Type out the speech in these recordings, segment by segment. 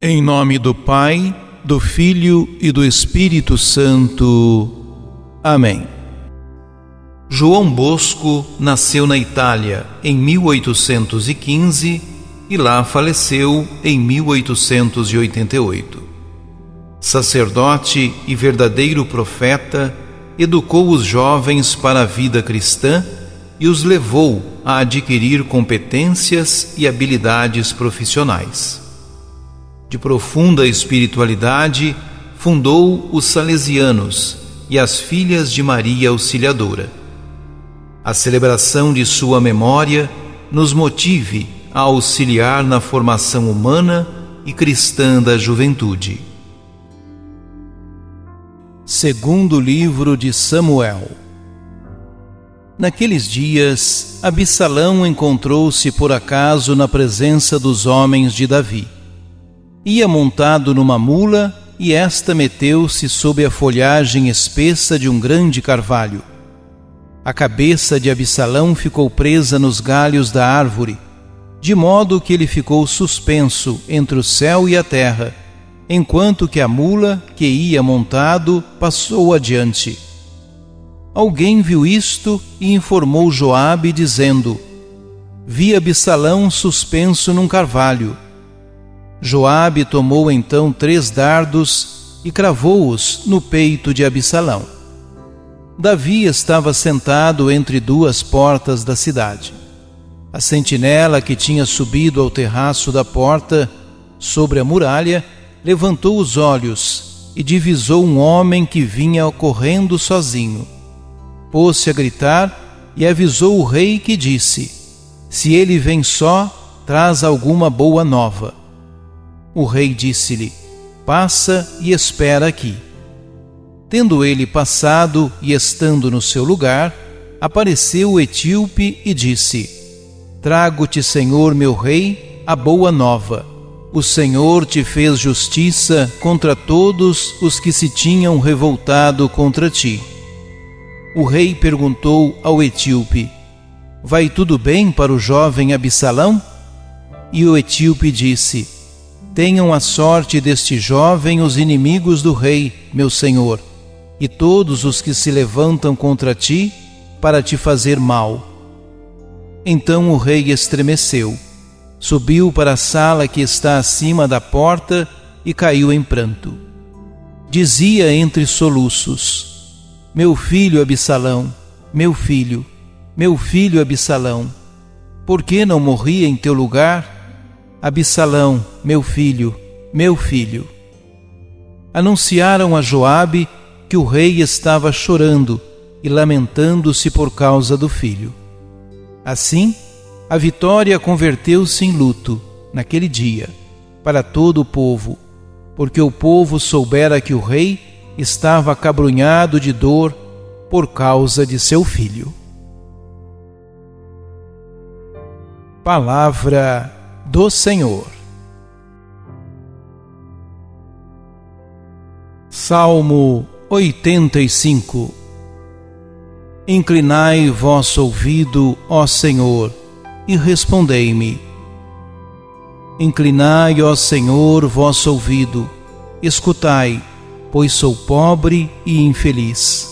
Em nome do Pai, do Filho e do Espírito Santo. Amém. João Bosco nasceu na Itália em 1815 e lá faleceu em 1888. Sacerdote e verdadeiro profeta, educou os jovens para a vida cristã e os levou a adquirir competências e habilidades profissionais. De profunda espiritualidade, fundou os Salesianos e as Filhas de Maria Auxiliadora. A celebração de sua memória nos motive a auxiliar na formação humana e cristã da juventude. Segundo livro de Samuel. Naqueles dias, Absalão encontrou-se por acaso na presença dos homens de Davi. Ia montado numa mula, e esta meteu-se sob a folhagem espessa de um grande carvalho. A cabeça de Absalão ficou presa nos galhos da árvore, de modo que ele ficou suspenso entre o céu e a terra, enquanto que a mula que ia montado passou adiante. Alguém viu isto e informou Joabe, dizendo: Vi Absalão suspenso num carvalho. Joabe tomou então 3 dardos e cravou-os no peito de Absalão. Davi estava sentado entre 2 portas da cidade. A sentinela que tinha subido ao terraço da porta, sobre a muralha, levantou os olhos e divisou um homem que vinha correndo sozinho. Pôs-se a gritar e avisou o rei, que disse: Se ele vem só, traz alguma boa nova. O rei disse-lhe: Passa e espera aqui. Tendo ele passado e estando no seu lugar, apareceu o etíope e disse: Trago-te, Senhor meu rei, a boa nova. O Senhor te fez justiça contra todos os que se tinham revoltado contra ti. O rei perguntou ao etíope: Vai tudo bem para o jovem Absalão? E o etíope disse: Tenham a sorte deste jovem os inimigos do rei, meu senhor, e todos os que se levantam contra ti para te fazer mal. Então o rei estremeceu, subiu para a sala que está acima da porta e caiu em pranto. Dizia entre soluços: Meu filho Absalão, meu filho Absalão, por que não morri em teu lugar? Absalão, meu filho, meu filho. Anunciaram a Joabe que o rei estava chorando e lamentando-se por causa do filho. Assim, a vitória converteu-se em luto, naquele dia, para todo o povo, porque o povo soubera que o rei estava acabrunhado de dor por causa de seu filho. Palavra do Senhor. Salmo 85. Inclinai vosso ouvido, ó Senhor, e respondei-me. Inclinai, ó Senhor, vosso ouvido, escutai, pois sou pobre e infeliz.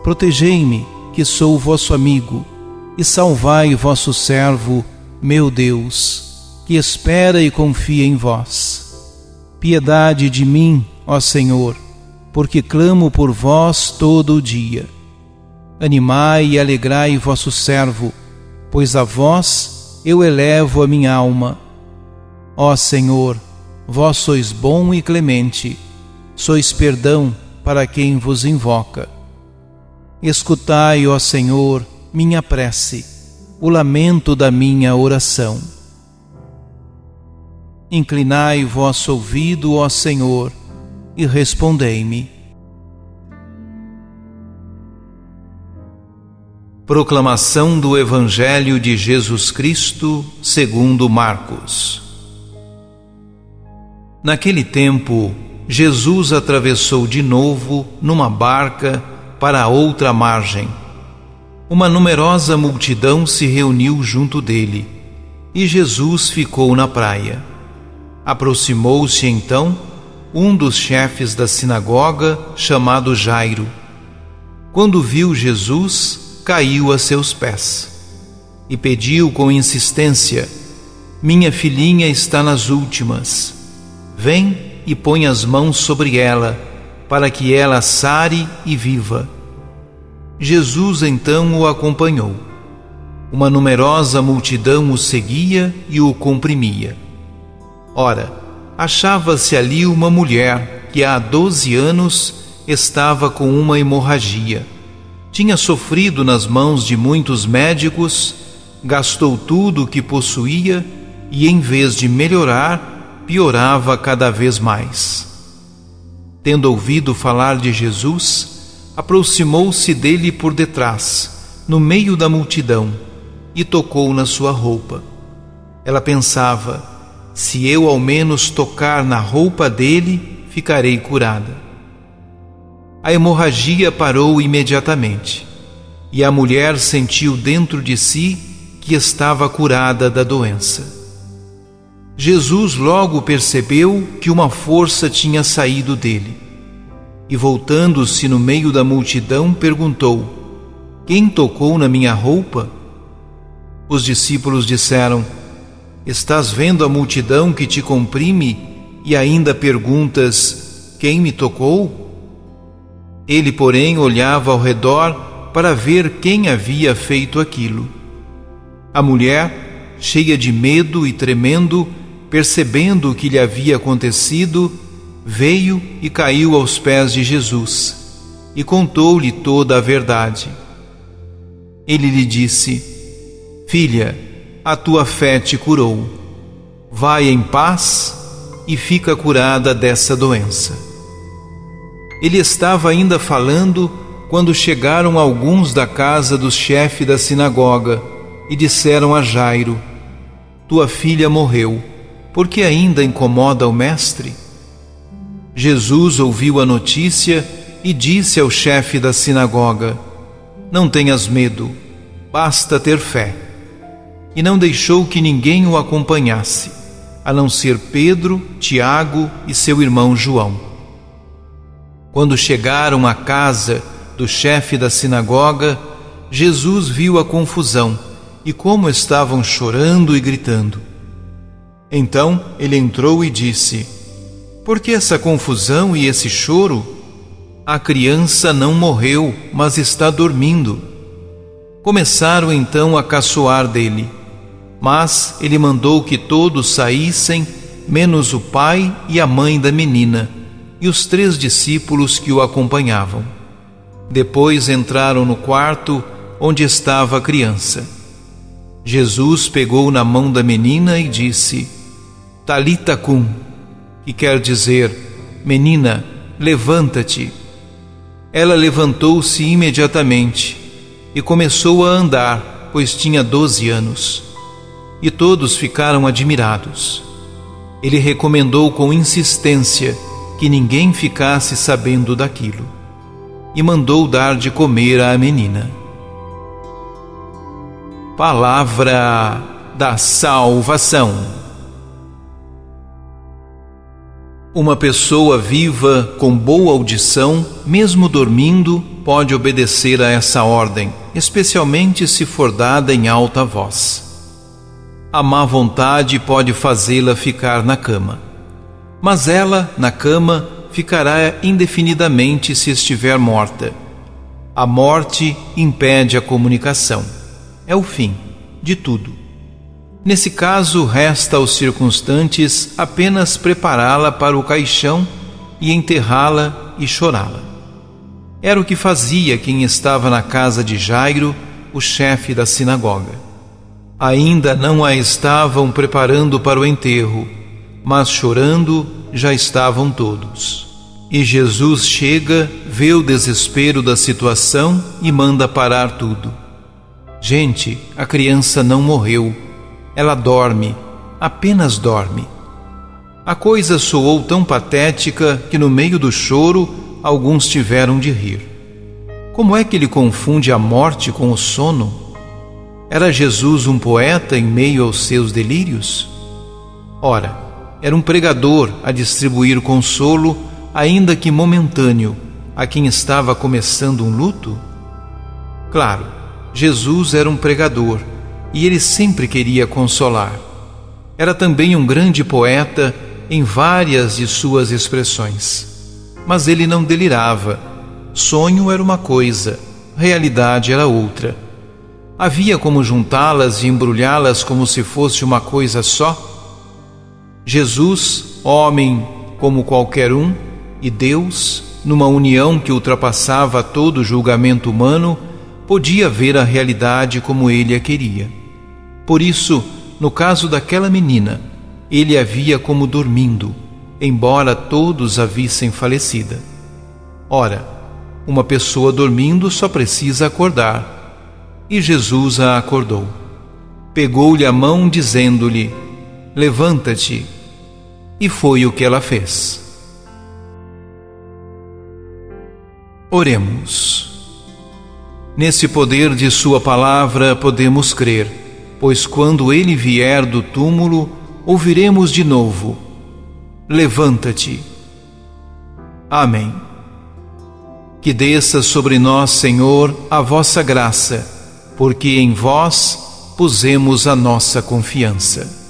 Protegei-me, que sou vosso amigo, e salvai vosso servo, meu Deus, que espera e confia em vós. Piedade de mim, ó Senhor, porque clamo por vós todo o dia. Animai e alegrai vosso servo, pois a vós eu elevo a minha alma. Ó Senhor, vós sois bom e clemente, sois perdão para quem vos invoca. Escutai, ó Senhor, minha prece, o lamento da minha oração. Inclinai vosso ouvido, ó Senhor, e respondei-me. Proclamação do Evangelho de Jesus Cristo segundo Marcos. Naquele tempo, Jesus atravessou de novo numa barca para a outra margem. Uma numerosa multidão se reuniu junto dele, e Jesus ficou na praia. Aproximou-se então um dos chefes da sinagoga, chamado Jairo. Quando viu Jesus, caiu a seus pés e pediu com insistência: minha filhinha está nas últimas. Vem e põe as mãos sobre ela, para que ela sare e viva. Jesus então o acompanhou. Uma numerosa multidão o seguia e o comprimia. Ora, achava-se ali uma mulher que há 12 anos estava com uma hemorragia. Tinha sofrido nas mãos de muitos médicos, gastou tudo o que possuía e, em vez de melhorar, piorava cada vez mais. Tendo ouvido falar de Jesus, aproximou-se dele por detrás, no meio da multidão, e tocou na sua roupa. Ela pensava: se eu ao menos tocar na roupa dele, ficarei curada. A hemorragia parou imediatamente, e a mulher sentiu dentro de si que estava curada da doença. Jesus logo percebeu que uma força tinha saído dele, e voltando-se no meio da multidão, perguntou: quem tocou na minha roupa? Os discípulos disseram: estás vendo a multidão que te comprime e ainda perguntas: quem me tocou? Ele, porém, olhava ao redor para ver quem havia feito aquilo. A mulher, cheia de medo e tremendo, percebendo o que lhe havia acontecido, veio e caiu aos pés de Jesus e contou-lhe toda a verdade. Ele lhe disse: filha, a tua fé te curou. Vai em paz e fica curada dessa doença. Ele estava ainda falando quando chegaram alguns da casa do chefe da sinagoga e disseram a Jairo: tua filha morreu, por que ainda incomoda o mestre? Jesus ouviu a notícia e disse ao chefe da sinagoga: não tenhas medo, basta ter fé. E não deixou que ninguém o acompanhasse, a não ser Pedro, Tiago e seu irmão João. Quando chegaram à casa do chefe da sinagoga, Jesus viu a confusão e como estavam chorando e gritando. Então ele entrou e disse: por que essa confusão e esse choro? A criança não morreu, mas está dormindo. Começaram então a caçoar dele. Mas ele mandou que todos saíssem, menos o pai e a mãe da menina, e os 3 discípulos que o acompanhavam. Depois entraram no quarto onde estava a criança. Jesus pegou na mão da menina e disse: Talita cum, que quer dizer: menina, levanta-te. Ela levantou-se imediatamente e começou a andar, pois tinha 12 anos. E todos ficaram admirados. Ele recomendou com insistência que ninguém ficasse sabendo daquilo, e mandou dar de comer à menina. Palavra da salvação. Uma pessoa viva, com boa audição, mesmo dormindo, pode obedecer a essa ordem, especialmente se for dada em alta voz. A má vontade pode fazê-la ficar na cama, mas ela, na cama, ficará indefinidamente se estiver morta. A morte impede a comunicação. É o fim de tudo. Nesse caso, resta aos circunstantes apenas prepará-la para o caixão e enterrá-la e chorá-la. Era o que fazia quem estava na casa de Jairo, o chefe da sinagoga. Ainda não a estavam preparando para o enterro, mas chorando já estavam todos. E Jesus chega, vê o desespero da situação e manda parar tudo. Gente, a criança não morreu. Ela dorme, apenas dorme. A coisa soou tão patética que no meio do choro alguns tiveram de rir. Como é que ele confunde a morte com o sono? Era Jesus um poeta em meio aos seus delírios? Ora, Era um pregador a distribuir consolo, ainda que momentâneo, a quem estava começando um luto? Claro, Jesus era um pregador e ele sempre queria consolar. Era também um grande poeta em várias de suas expressões. Mas ele não delirava. Sonho era uma coisa, realidade era outra. Havia como juntá-las e embrulhá-las como se fosse uma coisa só? Jesus, homem como qualquer um, e Deus, numa união que ultrapassava todo julgamento humano, podia ver a realidade como ele a queria. Por isso, no caso daquela menina, ele a via como dormindo, embora todos a vissem falecida. Ora, uma pessoa dormindo só precisa acordar. E Jesus a acordou. Pegou-lhe a mão, dizendo-lhe: levanta-te. E foi o que ela fez. Oremos. Nesse poder de sua palavra podemos crer, pois quando ele vier do túmulo, ouviremos de novo: levanta-te. Amém. Que desça sobre nós, Senhor, a vossa graça, porque em vós pusemos a nossa confiança.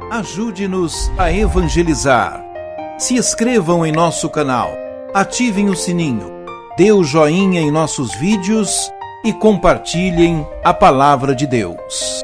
Ajude-nos a evangelizar. Se inscrevam em nosso canal, ativem o sininho, dê o joinha em nossos vídeos e compartilhem a palavra de Deus.